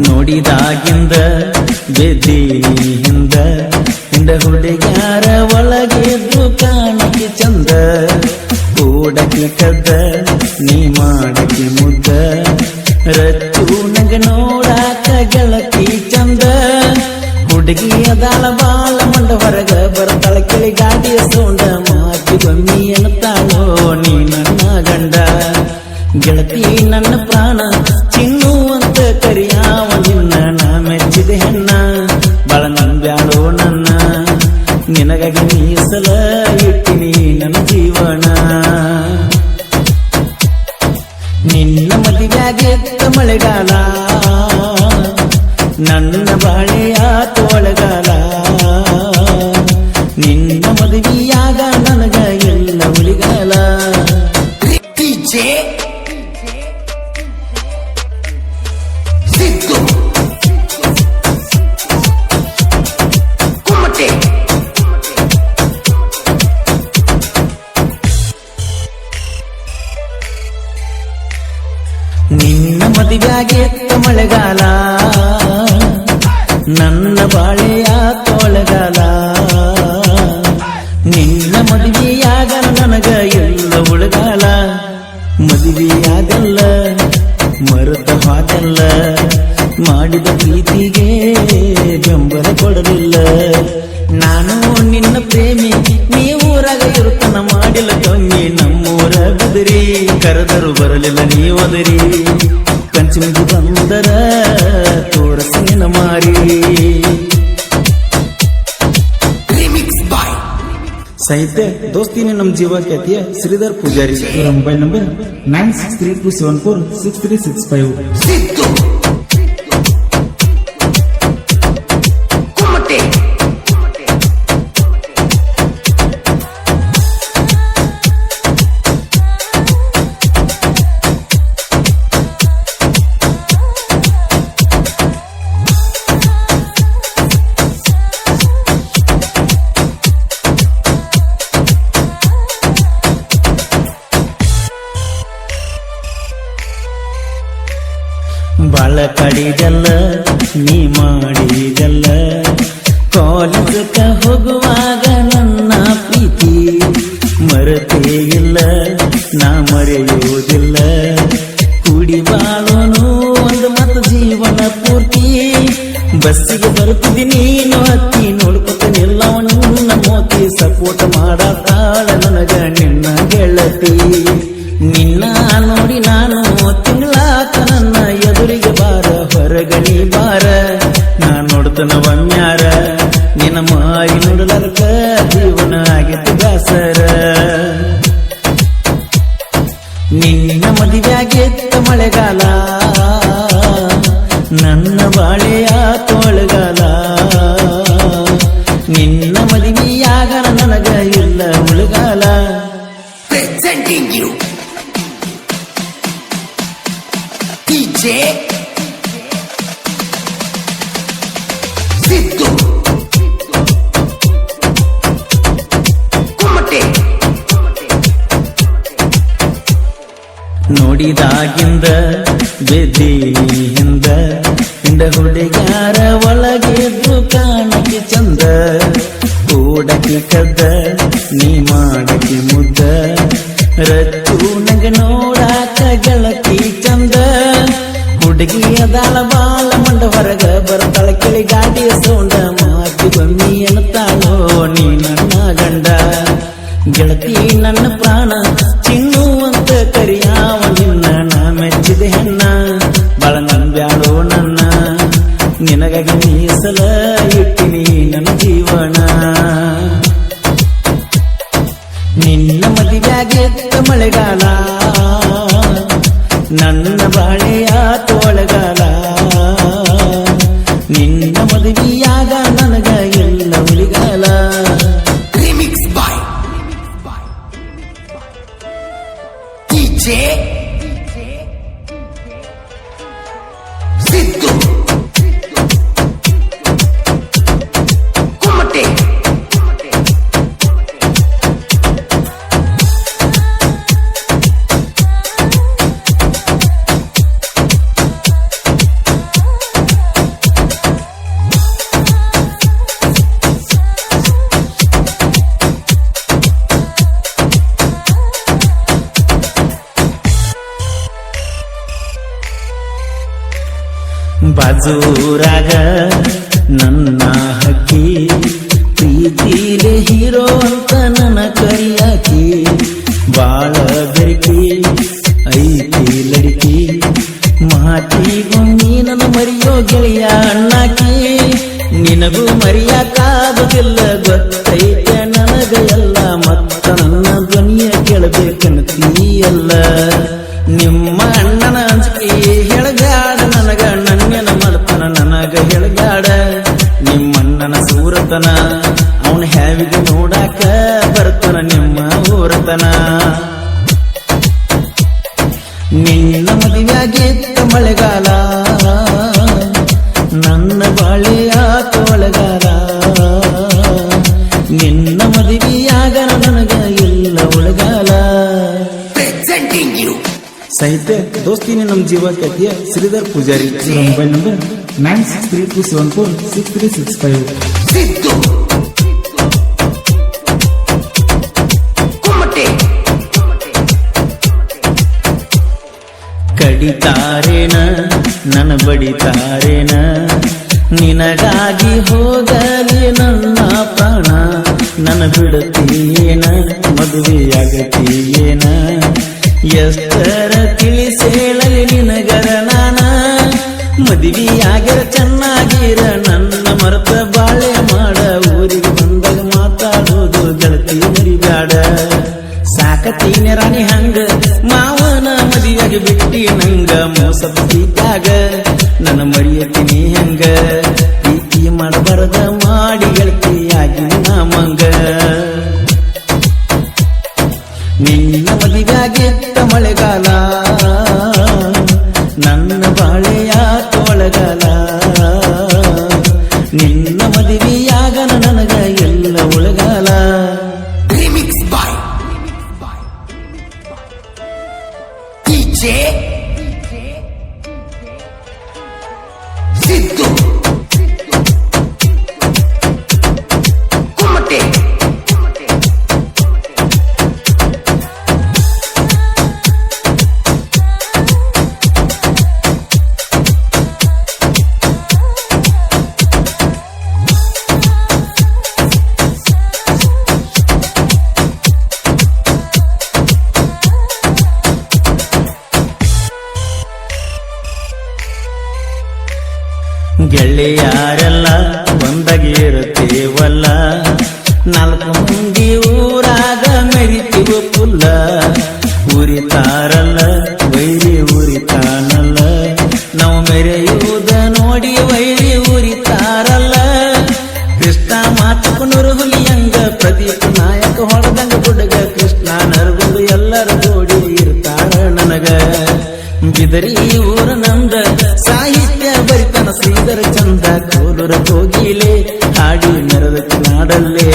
ನೋಡಿದಾಗಿಂದ ಬೆದ್ದಿ ಹಿಂದ ಹಿಂದ ಹುಡುಗ್ಯಾರ ಒಳಗೆದ್ದು ಕಾಣಕ್ಕೆ ಚಂದ ಕೂಡಕ್ಕೆ ಕದ್ದ ನೀ ಮಾಡಕ್ಕೆ ಮುದ್ದ ರಚ್ಚು ನಂಗ ನೋಡಾಕ ಗೆಳತಿ ಚಂದ ಹುಡುಗಿ ಅದಾಳ ಬಾಳ ಮಂಡ ಹೊರಗ ಬರ್ತಾಳ ಕೆಳಿ ಗಾಡಿಯ ಸೋಂಡ ಮಾತಿ ಬಮ್ಮಿ ಎನ್ನುತ್ತಾಳೋ ನೀ ನನ್ನ ಗಂಡ ಗೆಳತಿ ನನ್ನ ಪ್ರಾಣ ಚಿನ್ನು ಅಂತ ಕರಿಯಾವ ನಿನ್ನ ನಾ ಮೆಚ್ಚಿದೆ ಹೆಣ್ಣ ಬಾಳ ನಂಬ್ಯಾಳೋ ನನ್ನ ನಿನಗಾಗಿ ಮೀಸಲ ಇಟ್ಟಿನಿ ನನ್ನ ಜೀವನ ನಿನ್ನ ಮದುವೆಯಾಗೆತ್ತ ಮಳೆಗಾಲ ನನ್ನ ಬಾಳೆಯ ತೋಳಗಾಲ ನಿನ್ನ ಮದುವೆಯಾಗ ನನಗ ಎಲ್ಲ ಉಳಿಗಾಲ ನಿನ್ನ ಮದುವೆಯಾಗೆತ್ತ ಮಳೆಗಾಲ ನನ್ನ ಬಾಳೆಯ ತೋಳಗಾಲ ನಿನ್ನ ಮದುವೆಯಾಗ ನನಗ ಎಲ್ಲ ಉಳಗಾಲ ಮದುವೆಯಾಗಲ್ಲ ಮರೆತ ಹಾಗಲ್ಲ ಮಾಡಿದ ಪ್ರೀತಿಗೆ ಬೆಂಬಲ ಕೊಡಲಿಲ್ಲ ನಾನು ನಿನ್ನ ಪ್ರೇಮಿ ನೀವೂರಾಗ ಇರುತ್ತನ ಮಾಡಿಲ್ಲ ಕಮ್ಮಿ ನಮ್ಮೂರ ಬಿದಿರಿ ಕರೆದರು ಬರಲಿಲ್ಲ ನೀವದರಿ ಪಂಚಮಿಗೆ ಬಂದರ ತೋರಸಿನ ಮಾರಿ ಸಾಹಿತ್ಯ ದೋಸ್ತಿನೇ ನಮ್ಮ ಜೀವ ಖ್ಯಾತಿಯ ಶ್ರೀಧರ್ ಪೂಜಾರಿ. ಇವರ ಮೊಬೈಲ್ ನಂಬರ್ 9632746365. ಬಾಳ ಕಡಿದಲ್ಲ ನೀ ಮಾಡಿದಲ್ಲ ಕಾಲೇಜಕ್ಕ ಹೋಗುವಾಗ ನನ್ನ ಪ್ರೀತಿ ಮರೆತೇ ಇಲ್ಲ ನಾ ಮರೆಯುವುದಿಲ್ಲ ಕೂಡಿ ಬಾಳೋನು ಒಂದು ಮತ ಜೀವನ ಪೂರ್ತಿ ಬಸ್ಸಿಗೆ ಬರುತ್ತಿದ್ದಿ ನೀನು ಹತ್ತಿ ನೋಡ್ಕೊತ ನಿಲ್ಲವ ನಿನ್ನ ಮೋತಿ ಸಪೋರ್ಟ್ ಮಾಡತಾಳ ನನಗ ನಿನ್ನ ಗೆಳತಿ ನಿನ್ನ ನೋಡಿ ನಾನು ತಿಂಗಳಾತ ನನ್ನ ಎದುರಿಗೆ ಬಾರ ಹೊರಗಣಿ ಬಾರ ನಾ ನೋಡ್ತನ ಒಮ್ಮ್ಯಾರ ನಿನ್ನ ಮಾಯಿ ನೋಡಲರ್ಕ ಜೀವನ ಆಗಿತ್ತು ಬ್ಯಾಸರ ನಿನ್ನ ಮದುವೆಯಾಗೆತ್ತ ಮಳೆಗಾಲ ನನ್ನ ಬಾಳೆಯ ತೋಳಗಾಲ ನಿನ್ನ ಮದುವೆಯಾಗ ನನಗ ಇಲ್ಲ ಉಳಗಾಲ. Presenting you DJ Siddu Kumate. ನೋಡಿದಾಗಿಂದ Beddi ಹಿಂದ ಹಿಂದ ಹುಡುಗ್ಯಾರ ಒಳಗೆದ್ದು ಕಾಣಕ್ಕೆ ಚಂದ ಕೂಡಕ್ಕೆ ಕದ್ದ ನೀ ಮಾಡಕ್ಕೆ ಮುದ್ದ ರಚ್ಚು ನಂಗ ನೋಡಾಕ ಗೆಳತಿ ಚಂದ ಹುಡುಗಿ ಅದಾಳ ಬಾಳ ಮಂಡ ಹೊರಗ ಬರ್ತಾಳ ಕೆಳಿ ಗಾಡಿಯ ಸೋಂಡ ಮಾತಿ ಬಮ್ಮಿ ಎನ್ನುತ್ತಾಳೋ ನೀ ನನ್ನ ಗಂಡ ಗೆಳತಿ ನನ್ನ ಪ್ರಾಣ ಚಿನ್ನು ಅಂತ ಕರಿಯಾವ ನಿನ್ನ ನಾ ಮೆಚ್ಚಿದೆ ಹೆಣ್ಣ ಬಾಳ ನಂಬ್ಯಾಳೋ ನನ್ನ ನಿನಗಾಗಿ ಮೀಸಲ ಇಟ್ಟಿನಿ ನನ್ನ ಜೀವನ ನಿನ್ನ ಮದುವೆಯಾಗೆತ್ತ ಮಳೆಗಾಲ ನನ್ನ ಬಾಳೆಯ ತೋಳಗಾಲ ನಿನ್ನ ಮದುವೆಯಾಗ ನನಗ ಎಲ್ಲ ಉಳಿಗಾಲ. Remix by DJ Siddu ಬಾಜೂರಾಗ ನನ್ನ ಹಕ್ಕಿ ಪ್ರೀತಿಲೆ ಹೀರೋ ಅಂತ ನನ್ನ ಕರಿಯಾಕಿ ಬಾಳ ಬೆರಕಿ ಐತಿ ಲಡಿಕಿ ಮಾತಿಗೊಮ್ಮಿ ನನ್ನ ಮರಿಯೋ ಗೆಳೆಯ ಅಣ್ಣಾಕಿ ನಿನಗೂ ಮರಿಯಾಕಾಗುದಿಲ್ಲ ಗೊತ್ತೈತೆ ನನಗ ಎಲ್ಲ ಮತ್ತ ನನ್ನ ಧ್ವನಿಯ ಕೇಳಬೇಕಂತೀಯಲ್ಲ ನಿಮ್ಮ ಅಣ್ಣನ ಅಂಜಿಕೆ ಹೇಳಗಾಡ ನನಗ ನನ್ನೆನ ಮಲ್ಪನ ನನಗ ಹೇಳಗಾಡ ನಿಮ್ಮಣ್ಣನ ಸೂರತನ ಅವನ ಹ್ಯಾವಿಗೆ ನೋಡಾಕ ಬರ್ತನ ನಿಮ್ಮ ಊರತನ ನಿನ್ನ ಮದುವೆಯಾಗಿತ್ತ ಮಳೆಗಾಲ ನನ್ನ ಬಾಳೆಯ ತೋಳಗಾಲ ನಿನ್ನ ಮದುವೆಯಾಗ ನನಗ ಇಲ್ಲ ಉಳಗಾಲ presenting you ಸಾಹಿತ್ಯ ದೋಸ್ತಿನಿ ನಮ್ ಜೀವ ಖ್ಯಾತಿಯ ಶ್ರೀಧರ್ ಪೂಜಾರಿ ಮೊಬೈಲ್ ನಂಬರ್ 9632746365 ಸಿದ್ದು ಕುಮಟೆ ಕಡಿತಾರೇನ ನನ್ನ ಬಡಿತಾರೇನ ನಿನಗಾಗಿ ಹೋಗಲಿ ನನ್ನ ಪ್ರಾಣ ನನ್ನ ಬಿಡುತ್ತೀಯೇನ ಮದುವೆಯಾಗತೀಯೇನ ಎಷ್ಟರ ತಿಳಿಸೇಳಲಿ ನಿನಗರ ನಾನ ಮದುವೆಯಾಗಿರ ಚೆನ್ನಾಗಿರ ನನ್ನ ಮರೆತ ಬಾಳೆ ಮಾಡ ಊರಿಗೆ ಬಂದಾಗ ಮಾತಾಡೋದು ಗೆಳತಿ ಮರಿಬ್ಯಾಡ ಸಾಕತೀನೆ ರಾಣಿ ಹಂಗ ಮಾವನ ಮದುವೆಯಾಗಿ ಬಿಟ್ಟಿ ನಂಗ ಮೋಸ ಪ್ರೀತ್ಯಾಗ ನನ್ನ ಮರಿಯತೀನಿ ಹಂಗ ಪ್ರೀತಿ ಮಾಡಬಾರದ ಮಾಡಿ ಗೆಳತಿಯಾಗಿ ನಮಂಗ ನಿನ್ನ ಮದುವೆಯಾಗಿತ್ತ ಮಳೆಗಾಲ ನನ್ನ ಬಾಳೆಯ ತೋಳಗಾಲ ನಿನ್ನ ಮದುವೆಯಾಗ ನನಗ ಎಲ್ಲ ಉಳಗಾಲ remix by DJ ಸಿದ್ದು ಕುಮಟೆ ಗೆಳೆಯಾರೆಲ್ಲ ಒಂದಾಗಿರುತ್ತೇವಲ್ಲ ನಾಲ್ಕು ಮಂದಿ ಊರಾಗ ಮೆರಿತೀವ ಪುಲ್ಲ ಉರಿತಾರಲ್ಲ ವೈರಿ ಉರಿತಾನಲ್ಲ ನಾವು ಮೆರೆಯುವುದ ನೋಡಿ ವೈರಿ ಉರಿತಾರಲ್ಲ ಕೃಷ್ಣ ಮಾತಕನೂರು ಹುಲಿಯಂಗ ಪ್ರದೀಪ್ ನಾಯಕ ಹೊಡೆದಂಗ ಹುಡುಗ ಕೃಷ್ಣ ನರಗುಂದು ಎಲ್ಲರ ಜೋಡಿ ಇರ್ತಾಳ ನನಗ ಬಿದರಿ ಊರ ನಂದ ಸಾಹಿತ್ಯ ಬರಿತನ ಶ್ರೀಧರ ಚಂದ ಕೋಲೂರ ಕೋಗಿಲೆ ಹಾಡಿ ಮೆರದಕ್ಕೆ ನಾಡಲ್ಲೇ